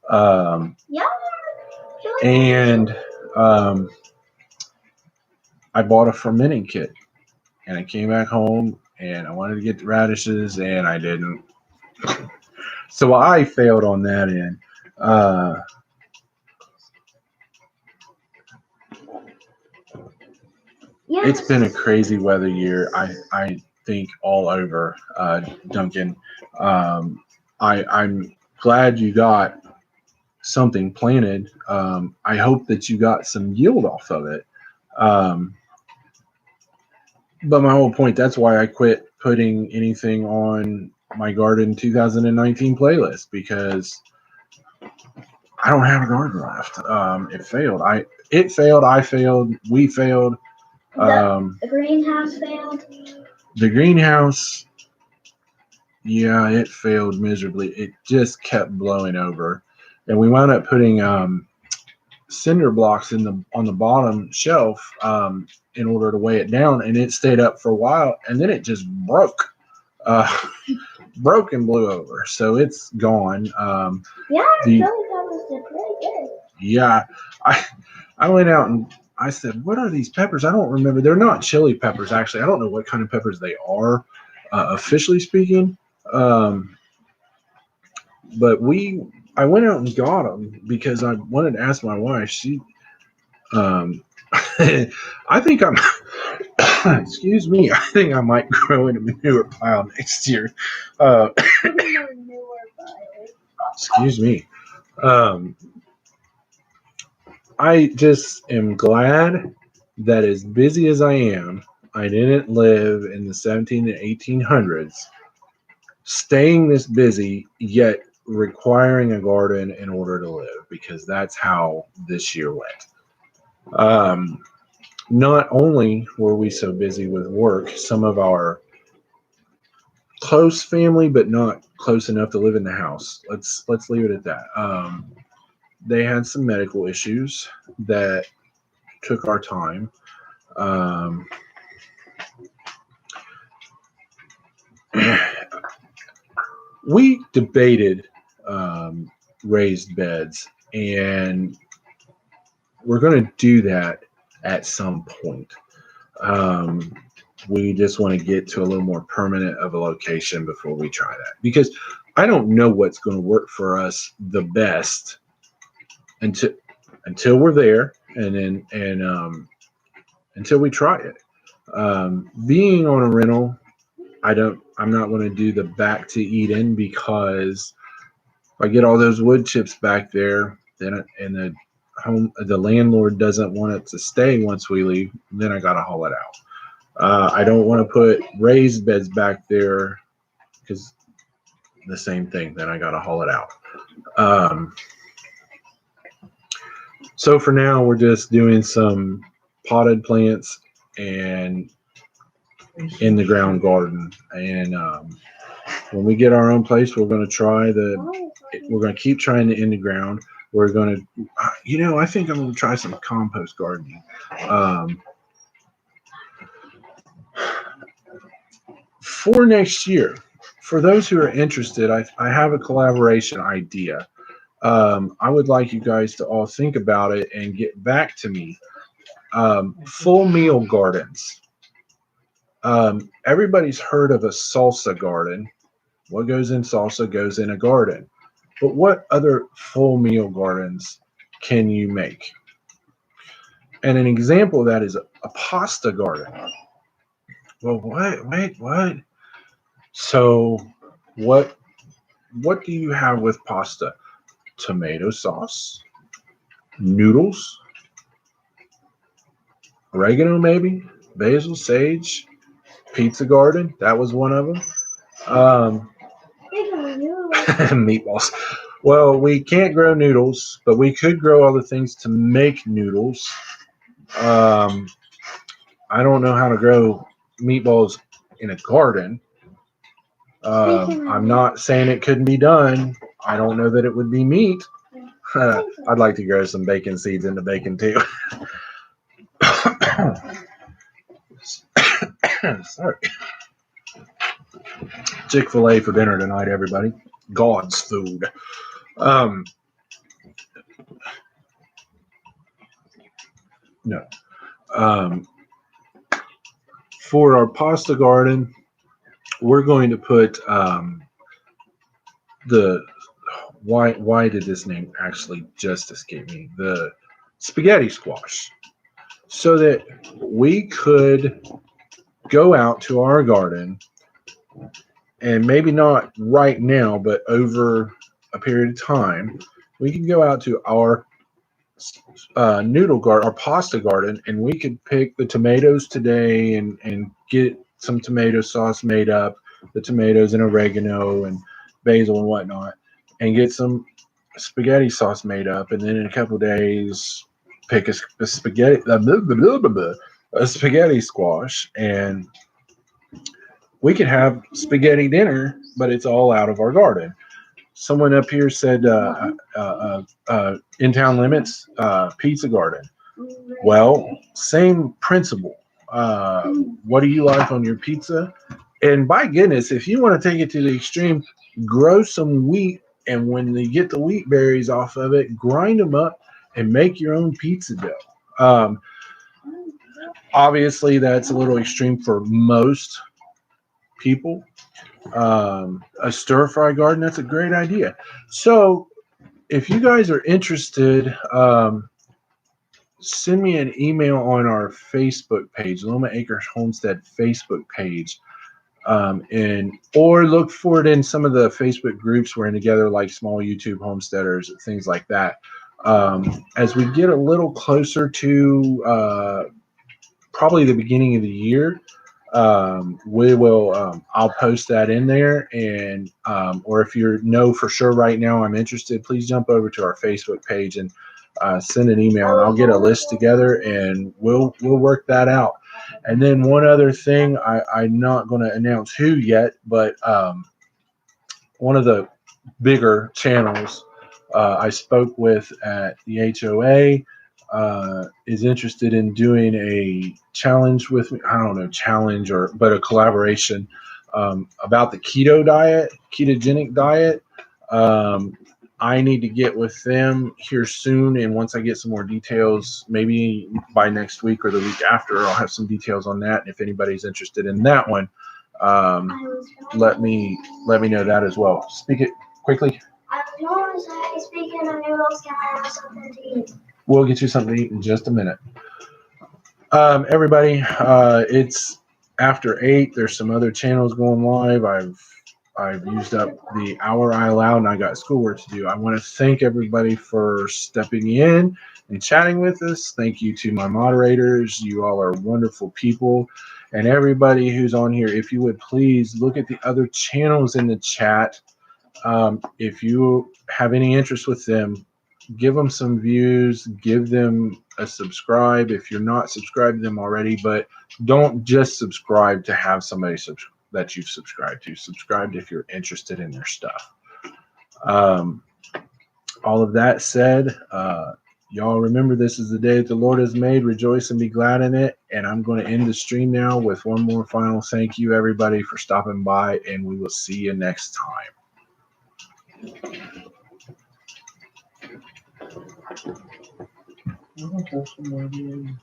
Speaker 2: Yeah.
Speaker 1: And I bought a fermenting kit, and I came back home and I wanted to get the radishes, and I didn't. So I failed on that end.
Speaker 2: Yes.
Speaker 1: It's been a crazy weather year. I think all over, Duncan. I'm glad you got something planted. I hope that you got some yield off of it. But my whole point, that's why I quit putting anything on my garden 2019 playlist, because I don't have a garden left. It failed. It failed. I failed. We failed.
Speaker 2: The greenhouse failed.
Speaker 1: The greenhouse, yeah, it failed miserably. It just kept blowing over, and we wound up putting cinder blocks on the bottom shelf, in order to weigh it down, and it stayed up for a while, and then it just broke. Broke and blew over, so it's gone.
Speaker 2: Yeah,
Speaker 1: the-
Speaker 2: chili peppers did pretty good.
Speaker 1: Yeah, I went out and I said, "What are these peppers?" I don't remember. They're not chili peppers, actually. I don't know what kind of peppers they are, officially speaking. But I went out and got them because I wanted to ask my wife. I think I'm. Excuse me. I think I might grow in a manure pile next year. Uh, excuse me. I just am glad that, as busy as I am, I didn't live in the 17 and 1800s, staying this busy yet requiring a garden in order to live, because that's how this year went. Not only were we so busy with work, some of our close family, but not close enough to live in the house. Let's leave it at that. They had some medical issues that took our time. We debated raised beds, and we're going to do that at some point. We just want to get to a little more permanent of a location before we try that, because I don't know what's going to work for us the best until we're there, and until we try it. Being on a rental, I'm not going to do the back to Eden, because if I get all those wood chips back there, then the landlord doesn't want it to stay once we leave, then I got to haul it out. I don't want to put raised beds back there, because the same thing, then I got to haul it out. So for now, we're just doing some potted plants and in the ground garden. And when we get our own place, we're going to keep trying the in the ground. We're going to, I think I'm going to try some compost gardening. For next year, for those who are interested, I have a collaboration idea. I would like you guys to all think about it and get back to me. Full meal gardens. Everybody's heard of a salsa garden. What goes in salsa goes in a garden. But what other full meal gardens can you make? And an example of that is a pasta garden. Well, what? Wait, what? So, what do you have with pasta? Tomato sauce, noodles, oregano, maybe basil, sage, pizza garden. That was one of them. Meatballs. Well, we can't grow noodles, but we could grow other things to make noodles. Um, I don't know how to grow meatballs in a garden. I'm not saying it couldn't be done. I don't know that it would be meat. I'd like to grow some bacon seeds into bacon too. Sorry. Chick-fil-A for dinner tonight, everybody. God's food. Um, no. Um, for our pasta garden, we're going to put the why did this name actually just escape me? The spaghetti squash, so that we could go out to our garden and maybe not right now, but over a period of time, we can go out to our noodle garden, our pasta garden, and we could pick the tomatoes today and get some tomato sauce made up, the tomatoes and oregano and basil and whatnot, and get some spaghetti sauce made up, and then in a couple of days, pick a spaghetti a spaghetti squash, and we could have spaghetti dinner, but it's all out of our garden. Someone up here said in town limits pizza garden. Well, same principle. What do you like on your pizza? And by goodness, if you want to take it to the extreme, grow some wheat, and when you get the wheat berries off of it, grind them up and make your own pizza dough. Obviously, that's a little extreme for most people. A stir fry garden, that's a great idea. So, if you guys are interested, send me an email on our Facebook page, Loma Acres Homestead Facebook page, and or look for it in some of the Facebook groups we're in together, like Small YouTube Homesteaders, things like that. As we get a little closer to probably the beginning of the year, we will. I'll post that in there, and or if you know for sure right now I'm interested, please jump over to our Facebook page and send an email, and I'll get a list together, and we'll work that out. And then one other thing, I'm not going to announce who yet, but one of the bigger channels I spoke with at the HOA is interested in doing a challenge with me. I don't know, challenge but a collaboration about the ketogenic diet. I need to get with them here soon, and once I get some more details, maybe by next week or the week after, I'll have some details on that. And if anybody's interested in that one, let me know that as well. Speak it quickly.
Speaker 2: I was going to say, speaking of noodles, can I have something to eat?
Speaker 1: We'll get you something to eat in just a minute. Everybody, it's after 8. There's some other channels going live. I've used up the hour I allowed, and I got schoolwork to do. I want to thank everybody for stepping in and chatting with us. Thank you to my moderators. You all are wonderful people. And everybody who's on here, if you would please look at the other channels in the chat. If you have any interest with them, give them some views, give them a subscribe if you're not subscribed to them already, but don't just subscribe to have somebody that you've subscribed to. Subscribe if you're interested in their stuff. All of that said, y'all remember this is the day that the Lord has made. Rejoice and be glad in it. And I'm going to end the stream now with one more final thank you, everybody, for stopping by, and we will see you next time. I don't have somebody in.